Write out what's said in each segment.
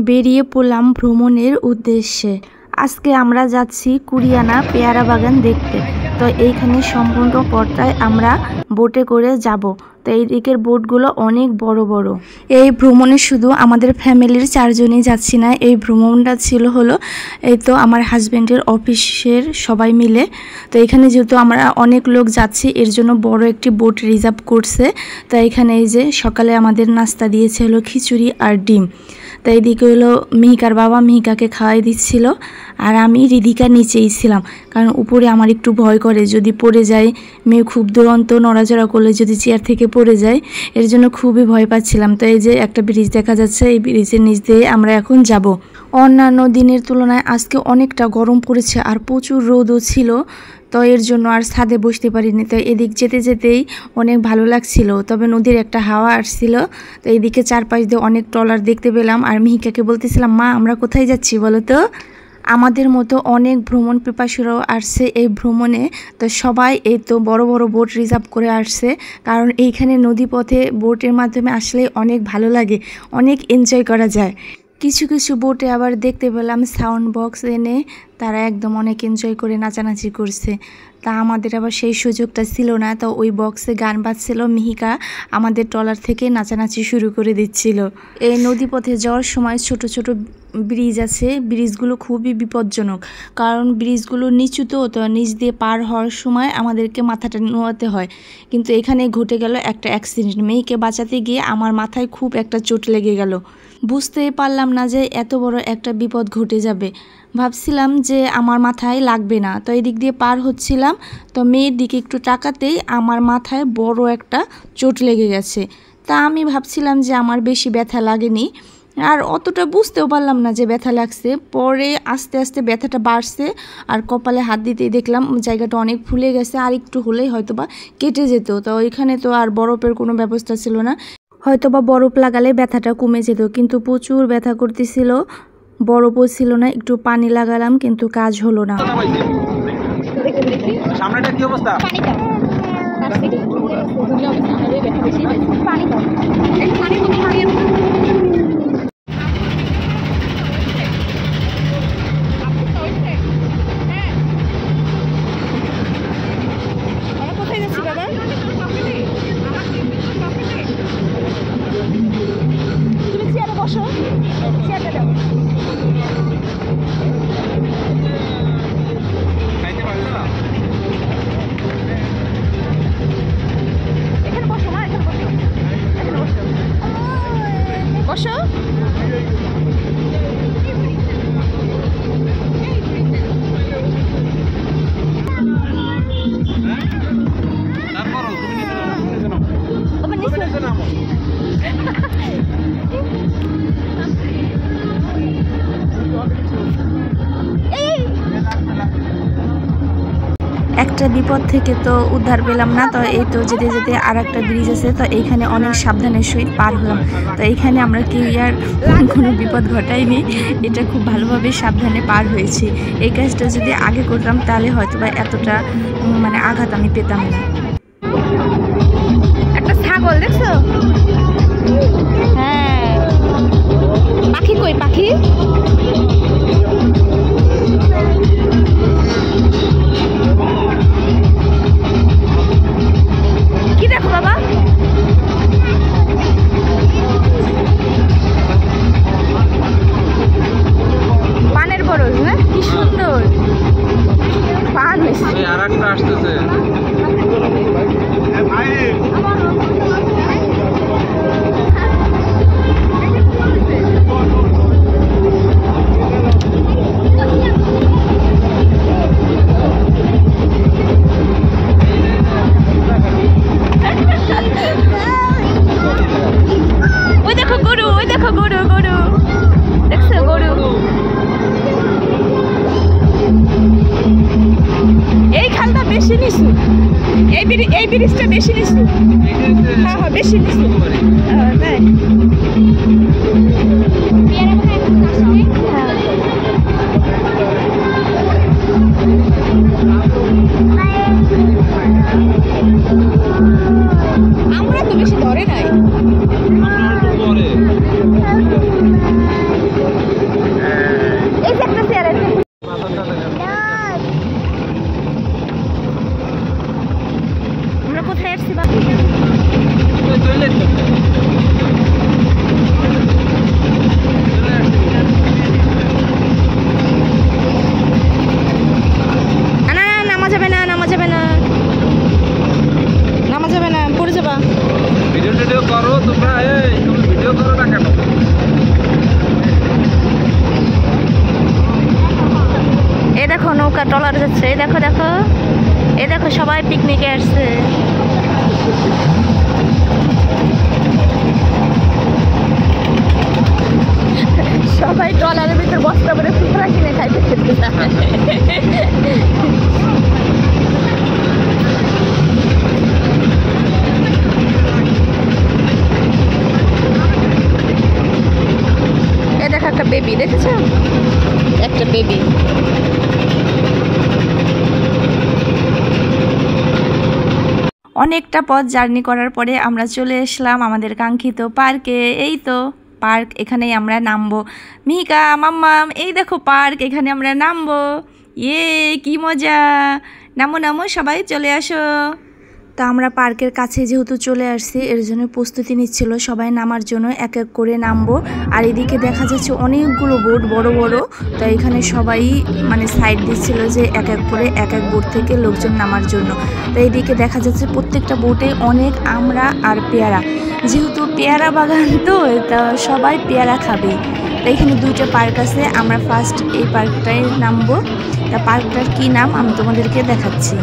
বেরিয়ে পড়লাম ভ্রমণের উদ্দেশ্যে। আজকে আমরা যাচ্ছি কুরিয়ানা পেয়ারা বাগান দেখতে। তো এইখানে সম্পূর্ণ পথটায় আমরা বোটে করে যাব। তো এই দিকের বোটগুলো অনেক বড় বড়। এই ভ্রমণে শুধু আমাদের ফ্যামিলির 4 জনই যাচ্ছি না, এই ভ্রমণটা ছিল হলো এই তো আমার হাজব্যান্ডের অফিসের সবাই মিলে। তো এখানে যেহেতু আমরা অনেক লোক যাচ্ছি এর জন্য বড় একটি বোট রিজার্ভ করছে। তো এখানে এই যে সকালে আমাদের নাস্তা দিয়েছে হলো খিচুড়ি আর ডিম। তো এইদিকে হলো মিহিকার বাবা মিহিকাকে খাওয়াই দিচ্ছিল, আর আমি রিদিকা নিচেই ছিলাম, কারণ উপরে আমার একটু ভয় করে যদি পড়ে যায়, মেয়ে খুব দুরন্ত নড়াচড়া করলে যদি চেয়ার থেকে পড়ে যায়, এর জন্য খুবই ভয় পাচ্ছিলাম। তো এই যে একটা ব্রিজ দেখা যাচ্ছে, এই ব্রিজের নিচ দিয়ে আমরা এখন যাব। অন্যান্য দিনের তুলনায় আজকে অনেকটা গরম পড়েছে আর প্রচুর রোদও ছিল, তো এর জন্য আর ছাদে বসতে পারিনি। তো এদিক যেতে যেতেই অনেক ভালো লাগছিল, তবে নদীর একটা হাওয়া আসছিল। তো এইদিকে চারপাশ দিয়ে অনেক ট্রলার দেখতে পেলাম, আর মিহিকাকে বলতেছিলাম, মা আমরা কোথায় যাচ্ছি বলো তো। আমাদের মতো অনেক ভ্রমণ পিপাসুরাও আসছে এই ভ্রমণে। তো সবাই এই তো বড় বড় বোট রিজার্ভ করে আসছে, কারণ এইখানে নদীপথে বোটের মাধ্যমে আসলে অনেক ভালো লাগে, অনেক এনজয় করা যায়। কিছু কিছু বোটে আবার দেখতে পেলাম সাউন্ড বক্স এনে তারা একদম অনেক এনজয় করে নাচানাচি করছে। তা আমাদের আবার সেই সুযোগটা ছিল না, তো ওই বক্সে গান বাজছিল, মিহিকা আমাদের ট্রলার থেকে নাচানাচি শুরু করে দিচ্ছিল। এই নদীপথে যাওয়ার সময় ছোট ছোট ব্রিজ আছে, ব্রিজগুলো খুবই বিপজ্জনক, কারণ ব্রিজগুলো নিচু, তো নিচ দিয়ে পার হওয়ার সময় আমাদেরকে মাথাটা নোয়াতে হয়। কিন্তু এখানে ঘটে গেল একটা অ্যাক্সিডেন্ট, মেয়েকে বাঁচাতে গিয়ে আমার মাথায় খুব একটা চোট লেগে গেল। বুঝতেই পারলাম না যে এত বড় একটা বিপদ ঘটে যাবে, ভাবছিলাম যে আমার মাথায় লাগবে না। তো এই দিক দিয়ে পার হচ্ছিলাম, তো মেয়ের দিকে একটু তাকাতেই আমার মাথায় বড় একটা চোট লেগে গেছে। তা আমি ভাবছিলাম যে আমার বেশি ব্যথা লাগেনি, আর অতটা বুঝতেও পারলাম না যে ব্যথা লাগছে। পরে আস্তে আস্তে ব্যথাটা বাড়ছে, আর কপালে হাত দিতেই দেখলাম জায়গাটা অনেক ফুলে গেছে, আর একটু হলেই হয়তোবা কেটে যেত। তো ওইখানে তো আর বরফের কোনো ব্যবস্থা ছিল না, হয়তোবা বরফ লাগালে ব্যথাটা কমে যেত, কিন্তু প্রচুর ব্যথা করতেছিল, বরফও ছিল না। একটু পানি লাগালাম কিন্তু কাজ হলো না। সামনেটা কি অবস্থা? কোথায় যাচ্ছি বাবা? তুমি চেয়ারে বসো, চেয়ারটা দাও। এখানে বসো মা, এখানে বসো, এখানে বসো, বসো। একটা বিপদ থেকে তো উদ্ধার পেলাম না, তো এই তো যেতে যেতে আর একটা ব্রিজ আছে, তো এইখানে অনেক সাবধানের সহিত পার হলাম। তো এইখানে আমরা কেউ আর কোনো বিপদ ঘটাইনি, এটা খুব ভালোভাবে সাবধানে পার হয়েছি। এই কাজটা যদি আগে করতাম তাহলে হয়তো বা এতটা আঘাত আমি পেতাম না। একটা ছাগল দেখছো? হ্যাঁ, পাখি কই পাখি? কি দেখো বাবা? পানের বরজ, হ্যাঁ কি সুন্দর পান হয়েছে। আর একটা আসতেছে। ওই দেখো গরু, ওই দেখো গরু, গরু দেখছো গরু? এই খালটা বেশি নিচু, এই ব্রিজটা বেশি নিচু। হ্যাঁ হ্যাঁ বেশি নিচু। আমরা তো বেশি ধরে নাই। নৌকা ট্রলার যাচ্ছে, এই দেখো দেখো, এই দেখো সবাই পিকনিকে আসছে। সবাই ট্রলারের ভিতর বস্তা করে ফুটরা কিনে খাইতে খেতে। এ দেখো একটা বেবি, দেখেছো একটা বেবি। অনেকটা পথ জার্নি করার পরে আমরা চলে আসলাম আমাদের কাঙ্ক্ষিত পার্কে। এই তো পার্ক, এখানেই আমরা নামবো। মিহিকা, মাম্মাম, এই দেখো পার্ক, এখানে আমরা নামবো। ইয়ে কি মজা! নামো নামো, সবাই চলে আসো। তা আমরা পার্কের কাছে যেহেতু চলে আসছি, এর জন্য প্রস্তুতি নিচ্ছিল সবাই নামার জন্য, এক এক করে নামবো। আর এদিকে দেখা যাচ্ছে অনেকগুলো বোট, বড় বড়। তো এখানে সবাই মানে সাইড দিচ্ছিল যে এক এক করে এক এক বোট থেকে লোকজন নামার জন্য। তো এইদিকে দেখা যাচ্ছে প্রত্যেকটা বোটে অনেক আমরা আর পেয়ারা, যেহেতু পেয়ারা বাগান তো সবাই পেয়ারা খাবে। তো এখানে দুইটা পার্ক আছে, আমরা ফার্স্ট এই পার্কটায় নামবো। তা পার্কটার কি নাম আমি তোমাদেরকে দেখাচ্ছি।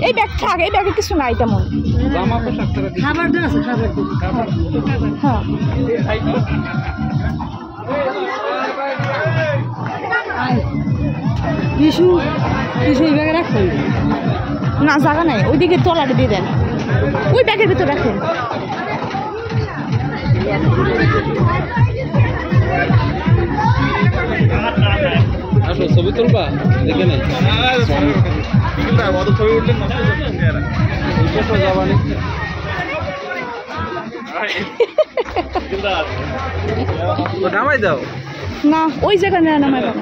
এই ব্যাগ থাক, এই ব্যাগে কিছু নাই তেমন। খাবার আছে, খাবার। হ্যাঁ টিস্যু এই ব্যাগে রাখবেন না, জায়গা নাই, ওইদিকে তলাটা দিয়ে দেন, ওই ব্যাগের ভিতর রাখেন। আসো ছবি তুলবা, দেখে নেই ছবি উঠলেন নামাই দাও না, ওই জায়গায় নামাই দাও।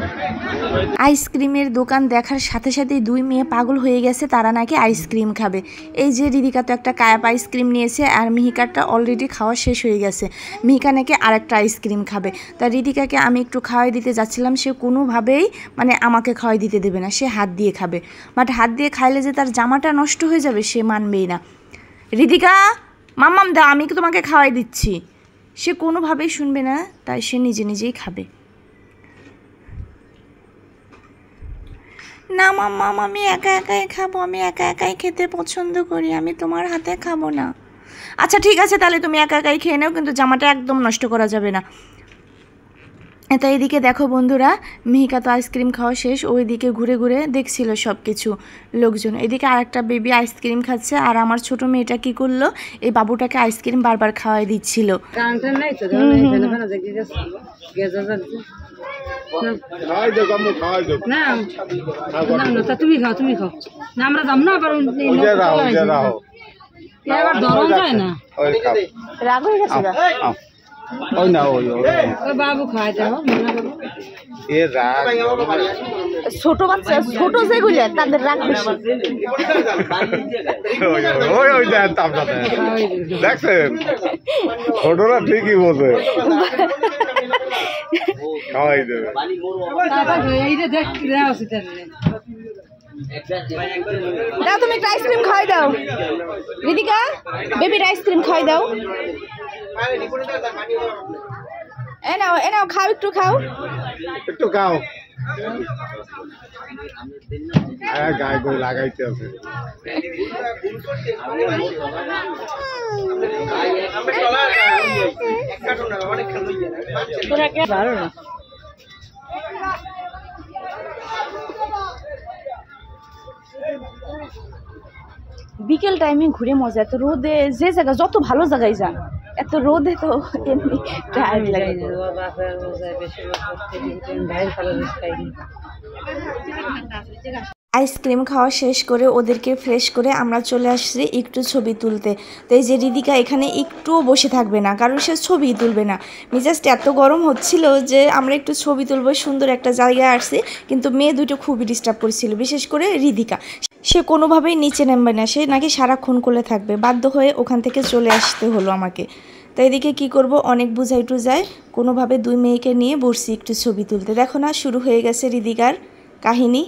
আইসক্রিমের দোকান দেখার সাথে সাথেই দুই মেয়ে পাগল হয়ে গেছে, তারা নাকি আইসক্রিম খাবে। এই যে রিদিকা তো একটা কায়াপ আইসক্রিম নিয়েছে, আর মিহিকারটা অলরেডি খাওয়া শেষ হয়ে গেছে। মিহিকা নাকি আরেকটা আইসক্রিম খাবে। তা রিদিকাকে আমি একটু খাওয়াই দিতে যাচ্ছিলাম, সে কোনোভাবেই মানে আমাকে খাওয়াই দিতে দেবে না, সে হাত দিয়ে খাবে। বাট হাত দিয়ে খাইলে যে তার জামাটা নষ্ট হয়ে যাবে সে মানবেই না। রিদিকা, মাম্মাম দাও, আমি তোমাকে খাওয়াই দিচ্ছি। সে কোনোভাবেই শুনবে না, তাই সে নিজে নিজেই খাবে। না মাম্মাম, আমি একা একাই খাবো, আমি একা একাই খেতে পছন্দ করি, আমি তোমার হাতে খাবো না। আচ্ছা ঠিক আছে, তাহলে তুমি একা একাই খেয়ে নাও, কিন্তু জামাটা একদম নষ্ট করা যাবে না। তো এইদিকে দেখো বন্ধুরা, মিহিকা তো আইসক্রিম খাওয়া শেষ, ওইদিকে ঘুরে ঘুরে দেখছিল সব কিছু লোকজন। এদিকে আরেকটা বেবি আইসক্রিম খাচ্ছে, আর আমার ছোট মেয়েটা কি করলো, এই বাবুটাকে আইসক্রিম বারবার খাওয়াই দিচ্ছিল। তুমি খাও না, আমরা যাম না, আবার ধরন যায় না, রাগ হয়ে গেছে বাবু খাওয়াই দেবো। ছোট বাচ্চা, ছোট যেগুলো তাদের রাগ বেশি। দেখছেন ছোটরা ঠিকই বোঝে, খাওয়াই দেবে। দাও তুমি একটা আইসক্রিম খাওয়াই দাও, রিদিকা বেবির আইসক্রিম খাওয়াই দাও। এ নাও খাও, একটু খাও। গায়ে গো লাগাইতে আছে। বিকেল টাইমে ঘুরে মজা, এত রোদে যে জায়গা যত ভালো জায়গায় যান এত রোদে তো এমনি টায়ার্ড লাগে। আইসক্রিম খাওয়া শেষ করে ওদেরকে ফ্রেশ করে আমরা চলে আসছি একটু ছবি তুলতে। তো এই যে রিদিকা এখানে একটুও বসে থাকবে না, কারণ সে ছবি তুলবে না। মেজাজটা এত গরম হচ্ছিল যে আমরা একটু ছবি তুলবো, সুন্দর একটা জায়গায় আসছি, কিন্তু মেয়ে দুটো খুবই ডিস্টার্ব করছিল, বিশেষ করে রিদিকা। সে কোনোভাবেই নিচে নামবে না, সে নাকি সারাক্ষণ কোলে থাকবে। বাধ্য হয়ে ওখান থেকে চলে আসতে হলো আমাকে। তো এদিকে কী করব, অনেক বুঝাই টুজায় কোনোভাবে দুই মেয়েকে নিয়ে বসছি একটু ছবি তুলতে। দেখো না, শুরু হয়ে গেছে রিদিকার কাহিনী।